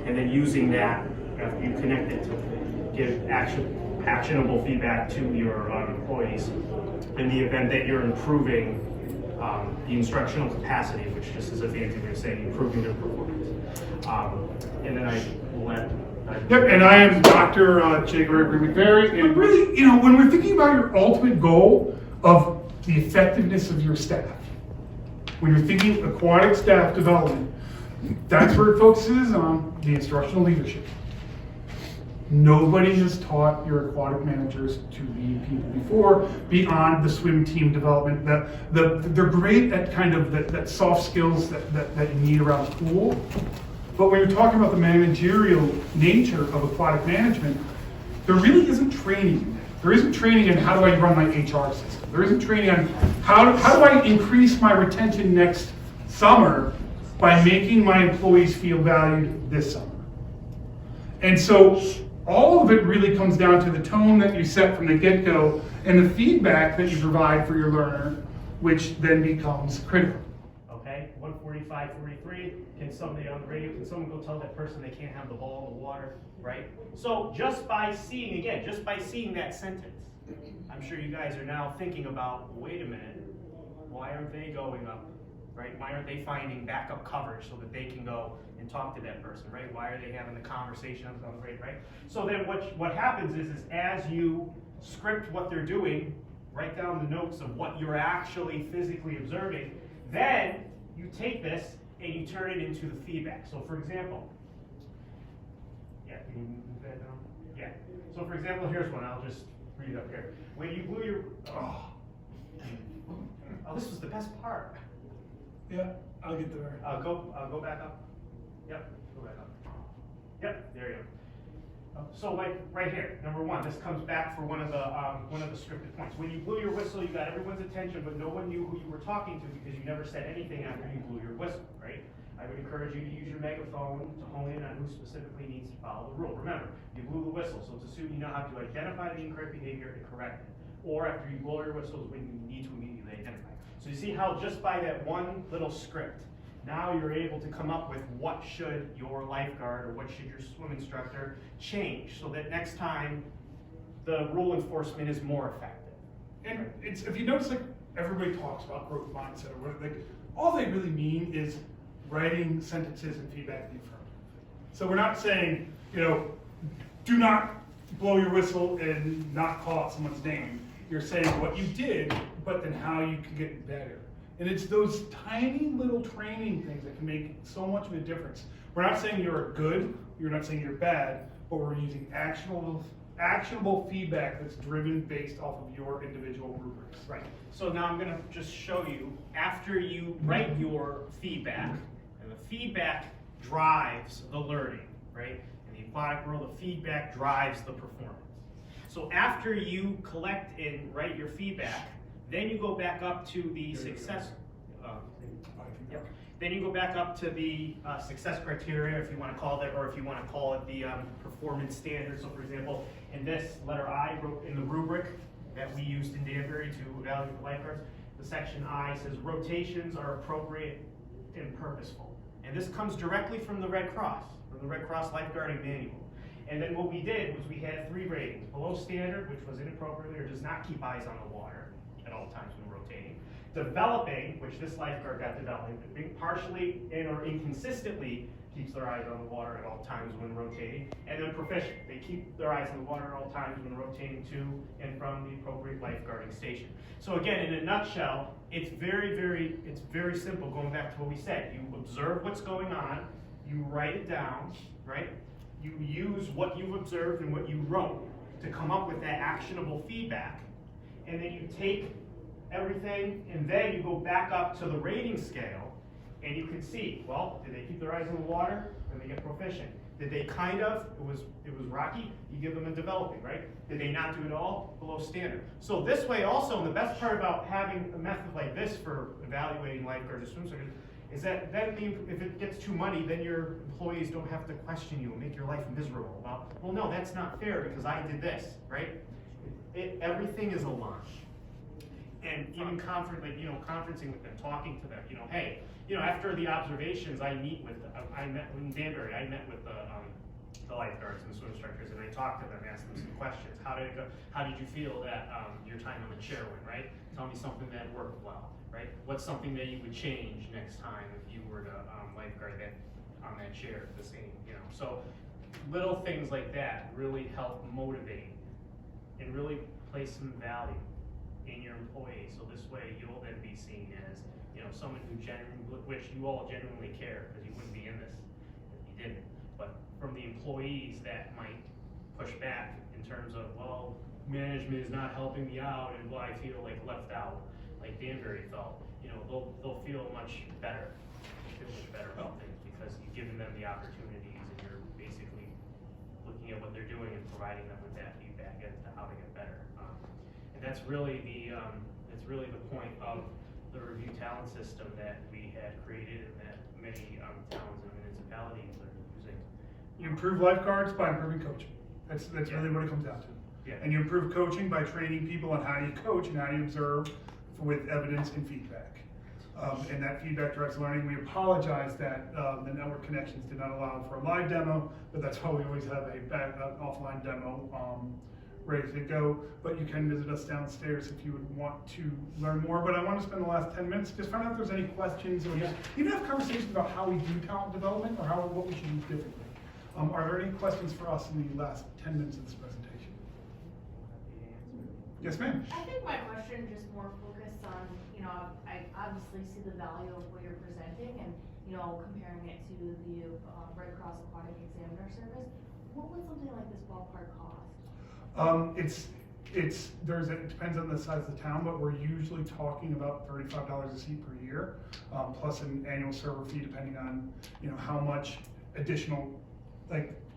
and then using that, you connect it to give actionable feedback to your employees in the event that you're improving the instructional capacity, which just is a fancy way of saying improving their performance. And then I will let. Yep, and I am Dr. Jay Gregory McVeary, and really, when we're thinking about your ultimate goal of the effectiveness of your staff, when you're thinking aquatic staff development, that's where it focuses on the instructional leadership. Nobody has taught your aquatic managers to lead people before beyond the swim team development. They're great at kind of that soft skills that you need around the pool. But when you're talking about the managerial nature of aquatic management, there really isn't training in that. There isn't training in how do I run my HR system. There isn't training on how do I increase my retention next summer by making my employees feel valued this summer. And so all of it really comes down to the tone that you set from the get-go and the feedback that you provide for your learner, which then becomes critical. Okay, 145, 43, can somebody on the radio, can someone go tell that person they can't have the ball in the water, right? So just by seeing that sentence, I'm sure you guys are now thinking about, wait a minute, why aren't they going up, right? Why aren't they finding backup coverage so that they can go and talk to that person, right? Why are they having the conversation on the grade, right? So then what happens is as you script what they're doing, write down the notes of what you're actually physically observing, then you take this and you turn it into the feedback. So for example, yeah, can you move that down? Yeah. So for example, here's one, I'll just read it up here. When you blew your, oh, this was the best part. Yeah, I'll get there. Go back up. Yep, go back up. Yep, there you go. So like right here, number one, this comes back for one of the scripted points. When you blew your whistle, you got everyone's attention, but no one knew who you were talking to because you never said anything after you blew your whistle, right? I would encourage you to use your megaphone to hone in on who specifically needs to follow the rule. Remember, you blew the whistle, so it's assumed you know how to identify the incorrect behavior and correct it. Or after you blow your whistle is when you need to immediately identify. So you see how just by that one little script, now you're able to come up with what should your lifeguard or what should your swim instructor change so that next time the rule enforcement is more effective. And it's, if you notice, like everybody talks about growth mindset or what, like all they really mean is writing sentences and feedback in the affirmative. So we're not saying, do not blow your whistle and not call out someone's name. You're saying what you did, but then how you can get better. And it's those tiny little training things that can make so much of a difference. We're not saying you're good, you're not saying you're bad, but we're using actionable feedback that's driven based off of your individual rubrics. Right. So now I'm going to just show you, after you write your feedback, and the feedback drives the learning, right? In the aquatic world, the feedback drives the performance. So after you collect and write your feedback, then you go back up to the success. Then you go back up to the success criteria, if you want to call it, or if you want to call it the performance standards. So, for example, in this letter I wrote in the rubric that we used in Danbury to evaluate the lifeguards, the section I says rotations are appropriate and purposeful, and this comes directly from the Red Cross, lifeguarding manual. And then what we did was we had 3 ratings: below standard, which was inappropriately or does not keep eyes on the water at all times when rotating; developing, which this lifeguard got developing, being partially or inconsistently keeps their eyes on the water at all times when rotating; and then proficient, they keep their eyes on the water at all times when rotating to and from the appropriate lifeguarding station. So again, in a nutshell, it's very simple. Going back to what we said, you observe what's going on, you write it down, right? You use what you've observed and what you wrote to come up with that actionable feedback, and then you take everything and then you go back up to the rating scale and you can see, well, did they keep their eyes in the water? Then they get proficient. Did they kind of, it was rocky, you give them a developing, right? Did they not do it all? Below standard. So this way also, and the best part about having a method like this for evaluating lifeguards or swim instructors is that then if it gets too muddy, then your employees don't have to question you and make your life miserable about, well, no, that's not fair because I did this, right? Everything is aligned. And even conferencing with them, talking to them, hey, after the observations, I met in Danbury, I met with the the lifeguards and the swim instructors, and I talked to them, asked them some questions. How did it go? How did you feel that your time on the chair went, right? Tell me something that worked well, right? What's something that you would change next time if you were to lifeguard that on that chair, the same, you know? So little things like that really help motivate and really place some value in your employees. So this way you'll then be seen as, you know, someone who genuinely, which you all genuinely care, because you wouldn't be in this if you didn't. But from the employees that might push back in terms of, well, management is not helping me out, and well, I feel like left out, like Danbury felt. You know, they'll feel much better. Feel much better about things because you've given them the opportunities, and you're basically looking at what they're doing and providing them with that feedback as to how to get better. And that's really the point of the review talent system that we had created and that many towns and municipalities are using. You improve lifeguards by improving coaching. That's really what it comes down to. Yeah. And you improve coaching by training people on how you coach and how you observe with evidence and feedback. And that feedback directs learning. We apologize that the network connections did not allow for a live demo, but that's why we always have an offline demo ready to go. But you can visit us downstairs if you would want to learn more. But I want to spend the last 10 minutes just find out if there's any questions or just even have conversations about how we do talent development or what we should do differently. Are there any questions for us in the last 10 minutes of this presentation? Yes, ma'am. I think my question just more focused on, you know, I obviously see the value of what you're presenting and, you know, comparing it to the Red Cross Aquatic Examiner Service. What would something like this ballpark cost? It depends on the size of the town, but we're usually talking about $35 a seat per year, plus an annual server fee depending on, you know, how much additional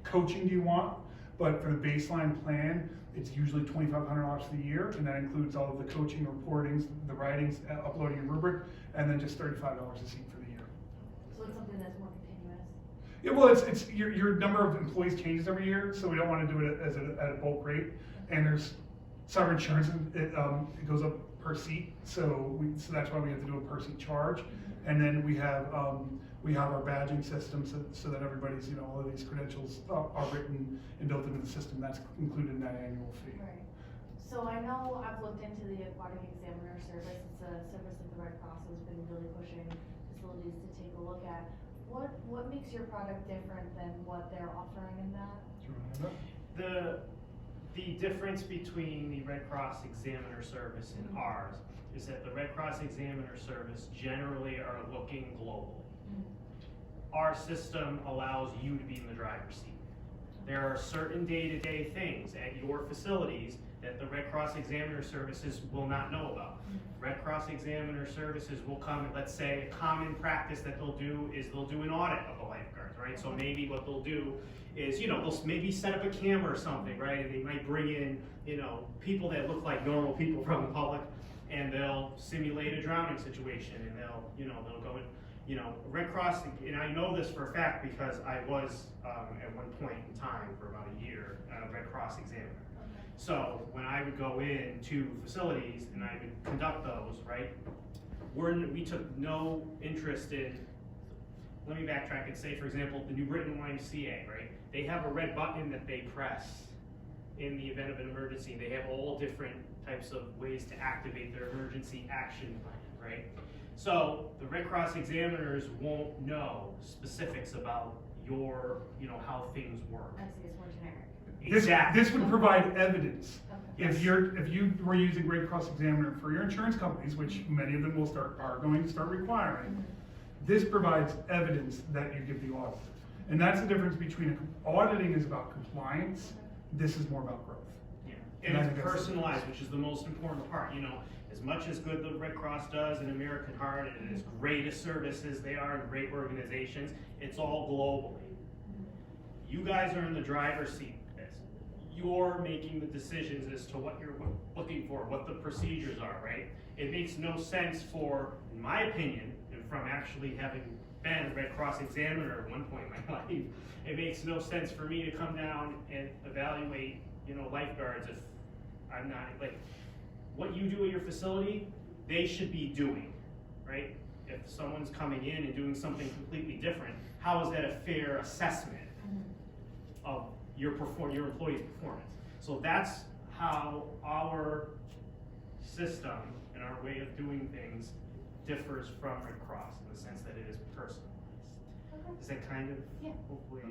coaching do you want. But for the baseline plan, it's usually $2,500 for the year, and that includes all of the coaching, reportings, the writings, uploading a rubric, and then just $35 a seat for the year. So it's something that's more continuous? Yeah, well, it's your number of employees changes every year, so we don't want to do it at a bulk rate. And there's cyber insurance, it goes up per seat, so that's why we have to do a per seat charge. And then we have our badging system so that everybody's, you know, all of these credentials are written and built into the system. That's included in that annual fee. Right. So I know I've looked into the Aquatic Examiner Service. It's a service that the Red Cross has been really pushing facilities to take a look at. What makes your product different than what they're offering in that? Do you want to know that? The difference between the Red Cross Examiner Service and ours is that the Red Cross Examiner Service generally are looking globally. Our system allows you to be in the driver's seat. There are certain day-to-day things at your facilities that the Red Cross Examiner Services will not know about. Red Cross Examiner Services will come, and let's say a common practice that they'll do is they'll do an audit of the lifeguards, right? So maybe what they'll do is, you know, they'll maybe set up a camera or something, right? And they might bring in, you know, people that look like normal people from the public, and they'll simulate a drowning situation, and they'll go in, you know, Red Cross, and I know this for a fact because I was at one point in time for about a year a Red Cross examiner. So when I would go into facilities and I would conduct those, right, we took no interest in, let me backtrack and say, for example, the New Britain YMCA, right, they have a red button that they press in the event of an emergency. They have all different types of ways to activate their emergency action plan, right? So the Red Cross examiners won't know specifics about your, you know, how things work. I see, it's more generic. Exactly. This would provide evidence. Okay. If you were using Red Cross Examiner for your insurance companies, which many of them are going to start requiring, this provides evidence that you give the auditor. And that's the difference between auditing is about compliance. This is more about growth. Yeah. And it's personalized, which is the most important part. You know, as much as good the Red Cross does and American Heart, and as great a service as they are and great organizations, it's all globally. You guys are in the driver's seat. You're making the decisions as to what you're looking for, what the procedures are, right? It makes no sense for, in my opinion, and from actually having been a Red Cross examiner at one point in my life, it makes no sense for me to come down and evaluate, you know, lifeguards if I'm not, like, what you do at your facility, they should be doing, right? If someone's coming in and doing something completely different, how is that a fair assessment of your employee's performance. So that's how our system and our way of doing things differs from Red Cross in the sense that it is personalized. Okay. Is that kind of, Yeah. hopefully?